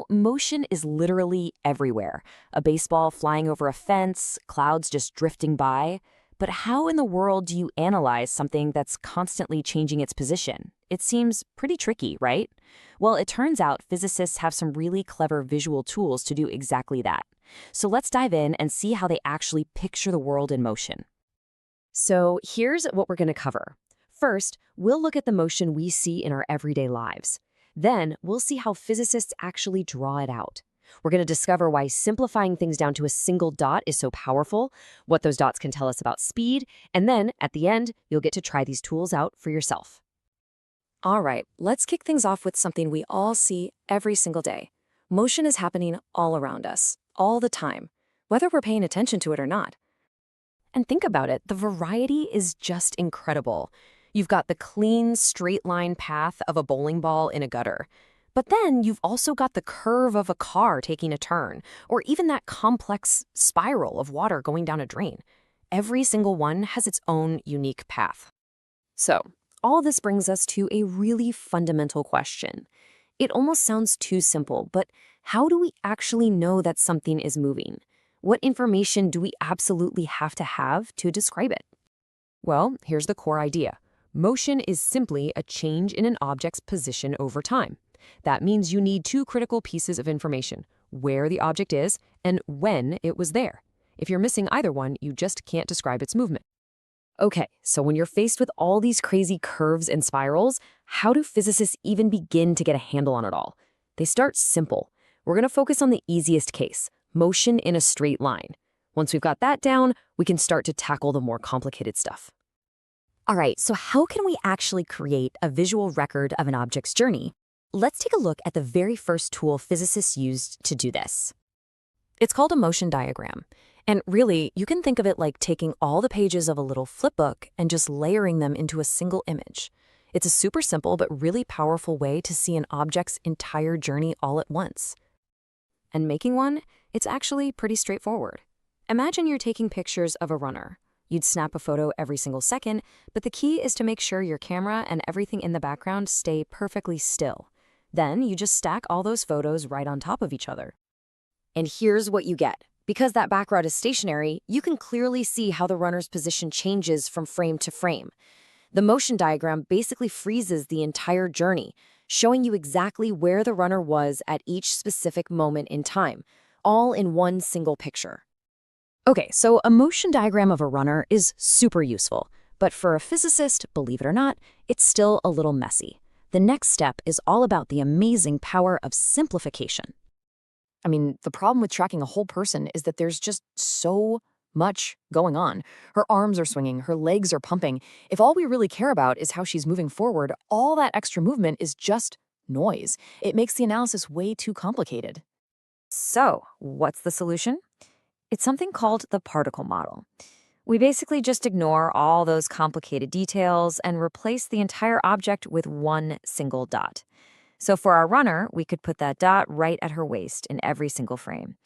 Motion is literally everywhere. A baseball flying over a fence, clouds just drifting by. But how in the world do you analyze something that's constantly changing its position? It seems pretty tricky, right? Well, it turns out physicists have some really clever visual tools to do exactly that. So let's dive in and see how they actually picture the world in motion. So here's what we're going to cover. First, we'll look at the motion we see in our everyday lives. Then, we'll see how physicists actually draw it out. We're going to discover why simplifying things down to a single dot is so powerful, what those dots can tell us about speed, and then, at the end, you'll get to try these tools out for yourself. All right, let's kick things off with something we all see every single day. Motion is happening all around us, all the time, whether we're paying attention to it or not. And think about it, the variety is just incredible. You've got the clean, straight-line path of a bowling ball in a gutter. But then you've also got the curve of a car taking a turn, or even that complex spiral of water going down a drain. Every single one has its own unique path. So, all this brings us to a really fundamental question. It almost sounds too simple, but how do we actually know that something is moving? What information do we absolutely have to describe it? Well, here's the core idea. Motion is simply a change in an object's position over time. That means you need two critical pieces of information: where the object is and when it was there. If you're missing either one, you just can't describe its movement. Okay, so when you're faced with all these crazy curves and spirals, how do physicists even begin to get a handle on it all? They start simple. We're going to focus on the easiest case: motion in a straight line. Once we've got that down, we can start to tackle the more complicated stuff. All right, so how can we actually create a visual record of an object's journey? Let's take a look at the very first tool physicists used to do this. It's called a motion diagram. And really, you can think of it like taking all the pages of a little flipbook and just layering them into a single image. It's a super simple but really powerful way to see an object's entire journey all at once. And making one, it's actually pretty straightforward. Imagine you're taking pictures of a runner. You'd snap a photo every single second, but the key is to make sure your camera and everything in the background stay perfectly still. Then you just stack all those photos right on top of each other. And here's what you get. Because that background is stationary, you can clearly see how the runner's position changes from frame to frame. The motion diagram basically freezes the entire journey, showing you exactly where the runner was at each specific moment in time, all in one single picture. Okay, so a motion diagram of a runner is super useful, but for a physicist, believe it or not, it's still a little messy. The next step is all about the amazing power of simplification. I mean, the problem with tracking a whole person is that there's just so much going on. Her arms are swinging, her legs are pumping. If all we really care about is how she's moving forward, all that extra movement is just noise. It makes the analysis way too complicated. So, what's the solution? It's something called the particle model. We basically just ignore all those complicated details and replace the entire object with one single dot. So for our runner, we could put that dot right at her waist in every single frame.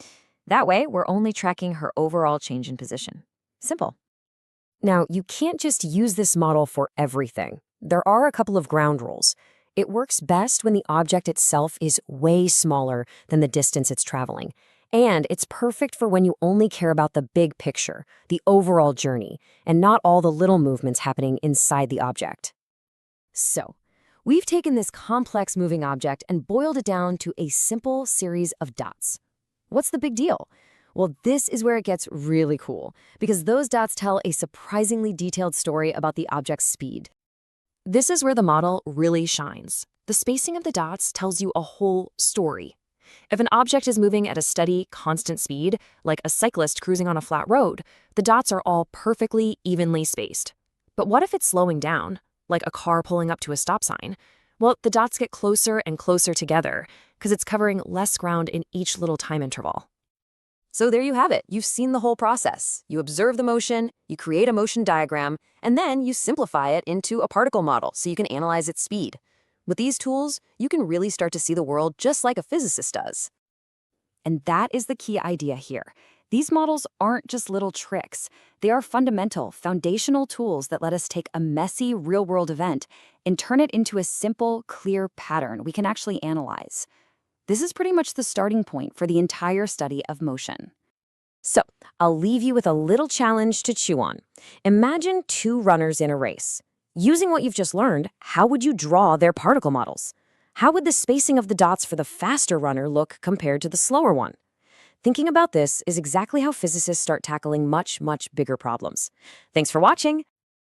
That way, we're only tracking her overall change in position. Simple. Now, you can't just use this model for everything. There are a couple of ground rules. It works best when the object itself is way smaller than the distance it's traveling. And it's perfect for when you only care about the big picture, the overall journey, and not all the little movements happening inside the object. So, we've taken this complex moving object and boiled it down to a simple series of dots. What's the big deal? Well, this is where it gets really cool, because those dots tell a surprisingly detailed story about the object's speed. This is where the model really shines. The spacing of the dots tells you a whole story. If an object is moving at a steady, constant speed, like a cyclist cruising on a flat road, the dots are all perfectly evenly spaced. But what if it's slowing down, like a car pulling up to a stop sign? Well, the dots get closer and closer together because it's covering less ground in each little time interval. So there you have it. You've seen the whole process. You observe the motion, you create a motion diagram, and then you simplify it into a particle model so you can analyze its speed. With these tools, you can really start to see the world just like a physicist does. And that is the key idea here. These models aren't just little tricks. They are fundamental, foundational tools that let us take a messy, real-world event and turn it into a simple, clear pattern we can actually analyze. This is pretty much the starting point for the entire study of motion. So, I'll leave you with a little challenge to chew on. Imagine two runners in a race. Using what you've just learned, how would you draw their particle models? How would the spacing of the dots for the faster runner look compared to the slower one? Thinking about this is exactly how physicists start tackling much, much bigger problems. Thanks for watching.